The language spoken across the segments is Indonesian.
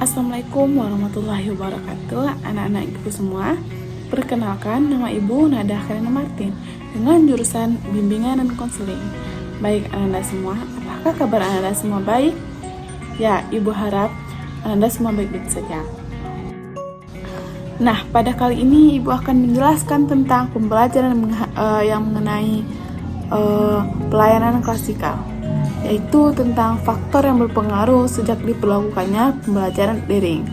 Assalamualaikum warahmatullahi wabarakatuh, anak-anak ibu semua. Perkenalkan, nama ibu Nada Karina Martin dengan jurusan bimbingan dan konseling. Baik anak-anak semua, apakah kabar anak-anak semua baik? Ya, ibu harap anak-anak semua baik-baik saja. Nah, pada kali ini ibu akan menjelaskan tentang pembelajaran yang mengenai pelayanan klasikal, yaitu tentang faktor yang berpengaruh sejak diberlakukannya pembelajaran daring.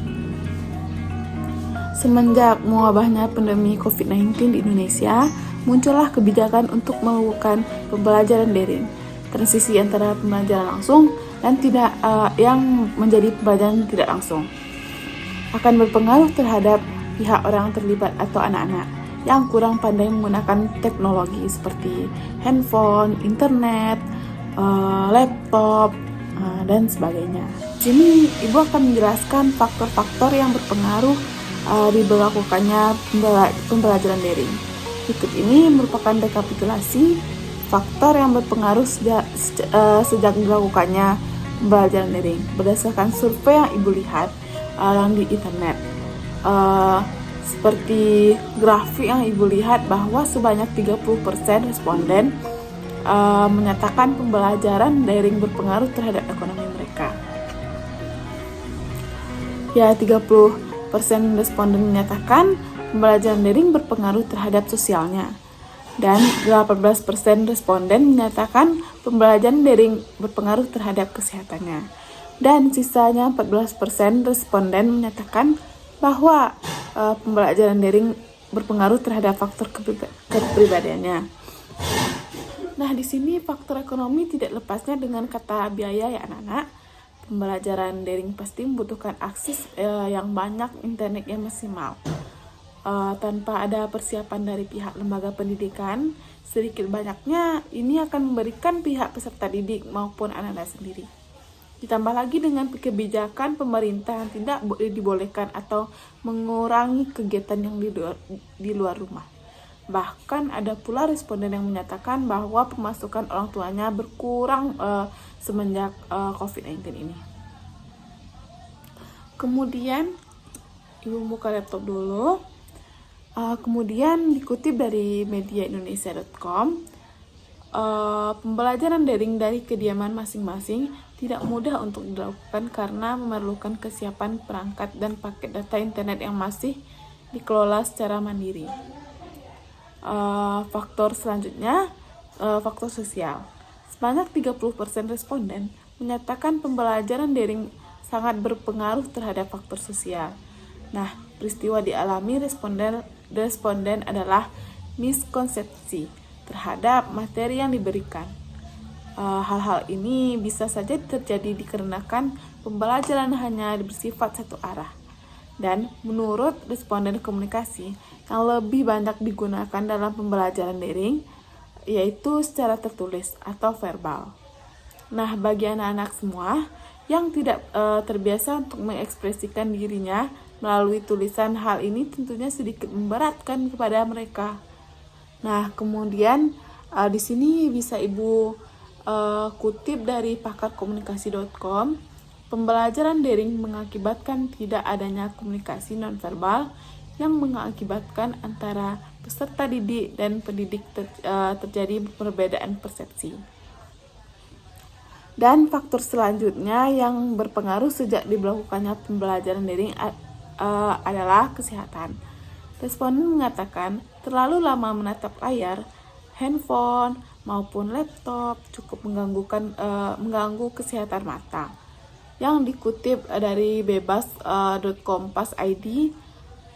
Semenjak mewabahnya pandemi COVID-19 di Indonesia, muncullah kebijakan untuk melakukan pembelajaran daring, transisi antara pembelajaran langsung dan tidak yang menjadi pembelajaran tidak langsung akan berpengaruh terhadap pihak orang terlibat atau anak-anak yang kurang pandai menggunakan teknologi seperti handphone, internet, laptop, dan sebagainya. Di sini ibu akan menjelaskan faktor-faktor yang berpengaruh diberlakukannya pembelajaran daring. Berikut ini merupakan rekapitulasi faktor yang berpengaruh sejak dilakukannya pembelajaran daring berdasarkan survei yang ibu lihat yang di internet. Seperti grafik yang ibu lihat bahwa sebanyak 30% responden menyatakan pembelajaran daring berpengaruh terhadap ekonomi mereka. Ya, 30% responden menyatakan pembelajaran daring berpengaruh terhadap sosialnya. Dan 18% responden menyatakan pembelajaran daring berpengaruh terhadap kesehatannya. Dan sisanya 14% responden menyatakan bahwa pembelajaran daring berpengaruh terhadap faktor kepribadiannya. Nah, di sini faktor ekonomi tidak lepasnya dengan kata biaya ya anak-anak. Pembelajaran daring pasti membutuhkan akses yang banyak, internet yang maksimal. Tanpa ada persiapan dari pihak lembaga pendidikan, sedikit banyaknya ini akan memberikan pihak peserta didik maupun anak-anak sendiri. Ditambah lagi dengan kebijakan pemerintah yang tidak dibolehkan atau mengurangi kegiatan yang di luar rumah. Bahkan ada pula responden yang menyatakan bahwa pemasukan orang tuanya berkurang semenjak COVID-19 ini. Kemudian, ibu buka laptop dulu. Kemudian dikutip dari mediaindonesia.com, pembelajaran daring dari kediaman masing-masing tidak mudah untuk dilakukan karena memerlukan kesiapan perangkat dan paket data internet yang masih dikelola secara mandiri. Faktor selanjutnya, faktor sosial. Sebanyak 30% responden menyatakan pembelajaran daring sangat berpengaruh terhadap faktor sosial. Nah, peristiwa dialami responden adalah miskonsepsi terhadap materi yang diberikan. Hal-hal ini bisa saja terjadi dikarenakan pembelajaran hanya bersifat satu arah. Dan menurut responden komunikasi, yang lebih banyak digunakan dalam pembelajaran daring yaitu secara tertulis atau verbal. Nah, bagi anak-anak semua yang tidak terbiasa untuk mengekspresikan dirinya melalui tulisan, hal ini tentunya sedikit memberatkan kepada mereka. Nah, kemudian di sini bisa ibu kutip dari pakarkomunikasi.com. Pembelajaran daring mengakibatkan tidak adanya komunikasi nonverbal yang mengakibatkan antara peserta didik dan pendidik terjadi perbedaan persepsi. Dan faktor selanjutnya yang berpengaruh sejak diberlakukannya pembelajaran daring adalah kesehatan. Responden mengatakan terlalu lama menatap layar, handphone maupun laptop cukup mengganggu kesehatan mata. Yang dikutip dari bebas.kompas.id,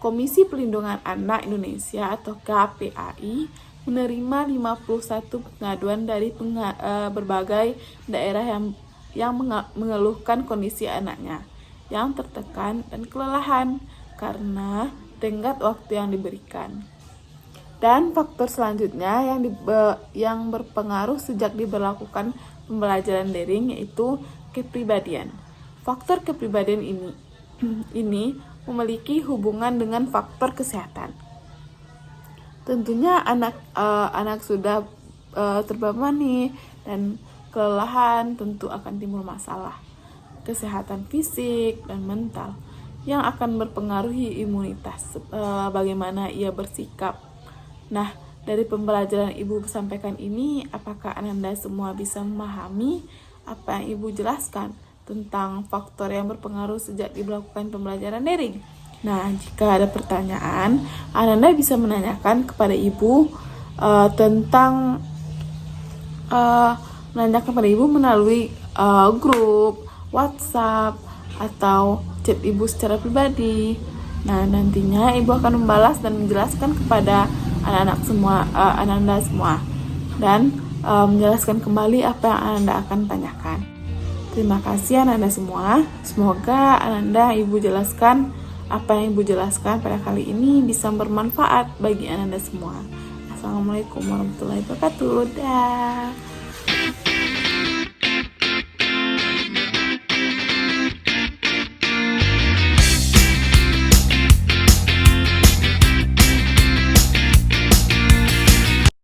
Komisi Perlindungan Anak Indonesia atau KPAI menerima 51 pengaduan dari berbagai daerah yang mengeluhkan kondisi anaknya yang tertekan dan kelelahan karena tenggat waktu yang diberikan. Dan faktor selanjutnya yang berpengaruh sejak diberlakukan pembelajaran daring yaitu kepribadian. Faktor kepribadian ini memiliki hubungan dengan faktor kesehatan. Tentunya anak sudah terbebani dan kelelahan tentu akan timbul masalah. kesehatan fisik dan mental yang akan berpengaruhi imunitas, bagaimana ia bersikap. Nah, dari pembelajaran Ibu sampaikan ini, apakah Ananda semua bisa memahami apa yang Ibu jelaskan tentang faktor yang berpengaruh sejak diberlakukan pembelajaran daring? Nah, jika ada pertanyaan, Ananda bisa menanyakan kepada Ibu menanyakan kepada Ibu melalui grup, WhatsApp, atau chat Ibu secara pribadi. Nah, nantinya Ibu akan membalas dan menjelaskan kepada anak-anak semua, Ananda semua, dan menjelaskan kembali apa yang Ananda akan tanyakan. Terima kasih Ananda semua. Semoga Ananda Ibu jelaskan apa yang Ibu jelaskan pada kali ini bisa bermanfaat bagi Ananda semua. Assalamualaikum warahmatullahi wabarakatuh. Dah.